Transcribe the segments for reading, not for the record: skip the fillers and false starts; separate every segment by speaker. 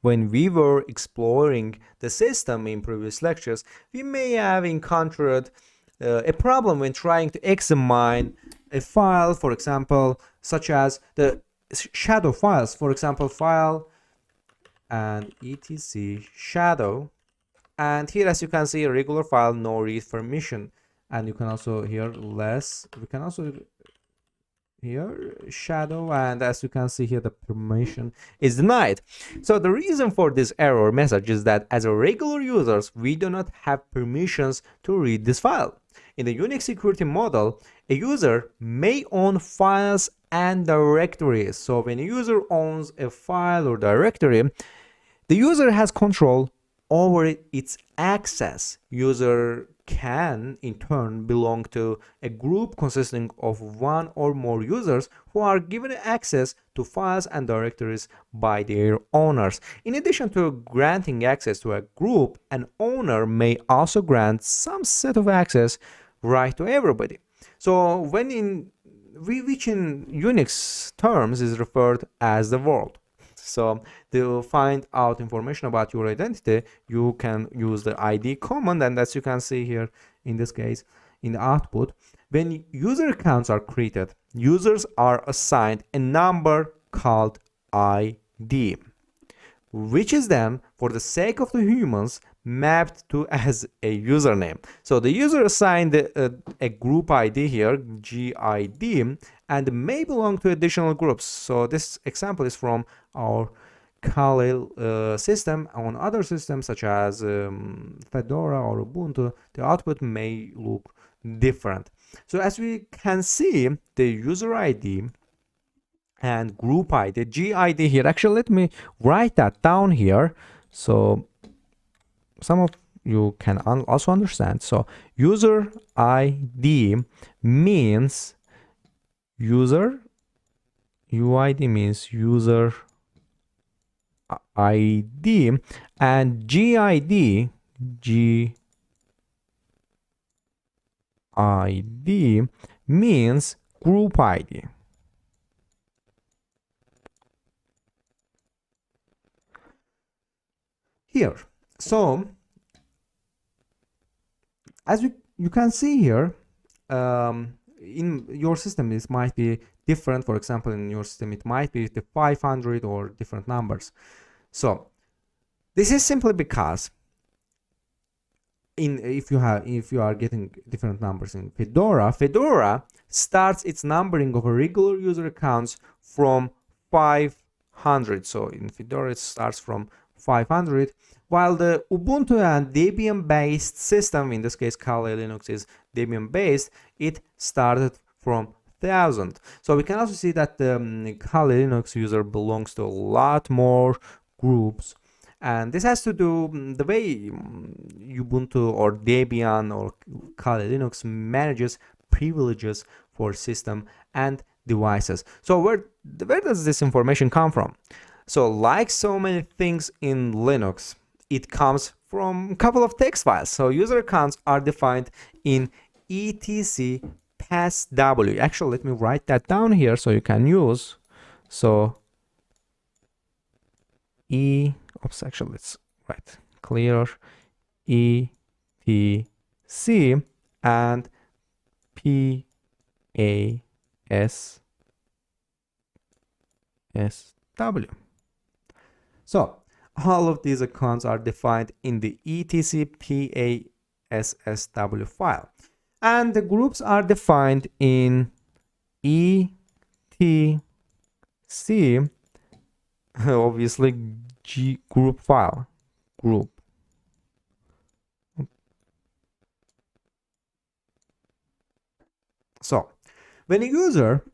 Speaker 1: when we were exploring the system in previous lectures, we may have encountered a problem when trying to examine a file, for example, such as the shadow files, for example, file and etc shadow, and here as you can see a regular file, no read permission, and you can also here we can also here shadow, and as you can see here the permission is denied. So the reason for this error message is that as a regular users we do not have permissions to read this file. In the Unix security model, a user may own files and directories. So when a user owns a file or directory, the user has control over its access. User can in turn belong to a group consisting of one or more users who are given access to files and directories by their owners. In addition to granting access to a group, an owner may also grant some set of access right to everybody. So when which in Unix terms is referred as the world. So to find out information about your identity, you can use the ID command, and as you can see here in this case in the output, when user accounts are created, users are assigned a number called ID, which is then, for the sake of the humans, mapped to as a username. So the user assigned a group ID here, GID, and may belong to additional groups. So this example is from our Kali system. On other systems such as Fedora or Ubuntu, the output may look different. So as we can see, the user ID and group ID, GID here, actually let me write that down here so some of you can also understand. So user ID means user, UID means user ID, and GID means group ID. Here, so as you can see here, in your system this might be different. For example, in your system it might be the 500 or different numbers. So this is simply because if you are getting different numbers in Fedora starts its numbering of a regular user accounts from 500. So in Fedora it starts from 500, while the Ubuntu and Debian based system, in this case Kali Linux is Debian based, it started from 1000. So we can also see that the Kali Linux user belongs to a lot more groups, and this has to do the way Ubuntu or Debian or Kali Linux manages privileges for system and devices. So where does this information come from? So like so many things in Linux, it comes from a couple of text files. So user accounts are defined in etc passw. Actually, let me write that down here so you can use. So actually let's write clear etc and passw. So all of these accounts are defined in the etc passw file, and the groups are defined in etc obviously G group file group. So when a user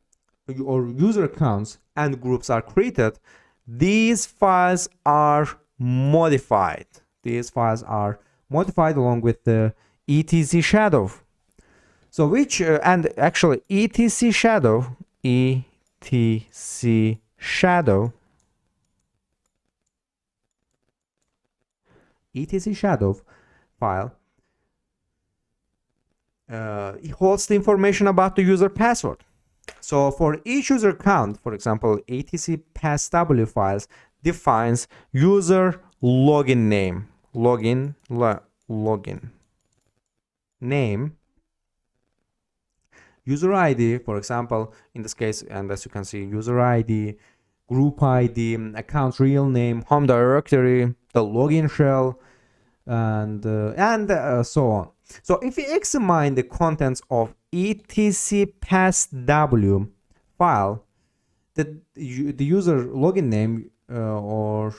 Speaker 1: or user accounts and groups are created, these files are modified. These files are modified along with the etc shadow. So which and actually etc shadow file it holds the information about the user password. So for each user account, for example etc passw files, defines user login name, login name, user ID, for example, in this case, and as you can see, user ID, group ID, account real name, home directory, the login shell, and so on. So if we examine the contents of etc passw file, the user login name or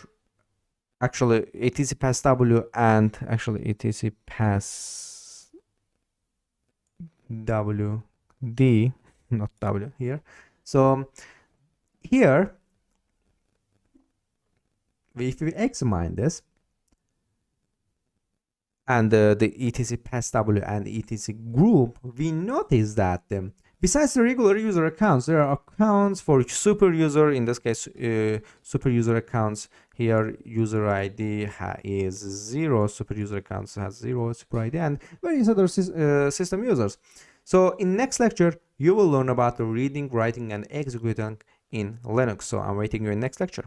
Speaker 1: actually etc passw and actually etc passwd, not w here. So here, if we examine this and the etc passw and etc group, we notice that besides the regular user accounts, there are accounts for super user. In this case, super user accounts. Here, user ID is 0. Super user accounts has 0 super ID, and various other system users. So in next lecture, you will learn about the reading, writing, and executing in Linux. So I'm waiting you in next lecture.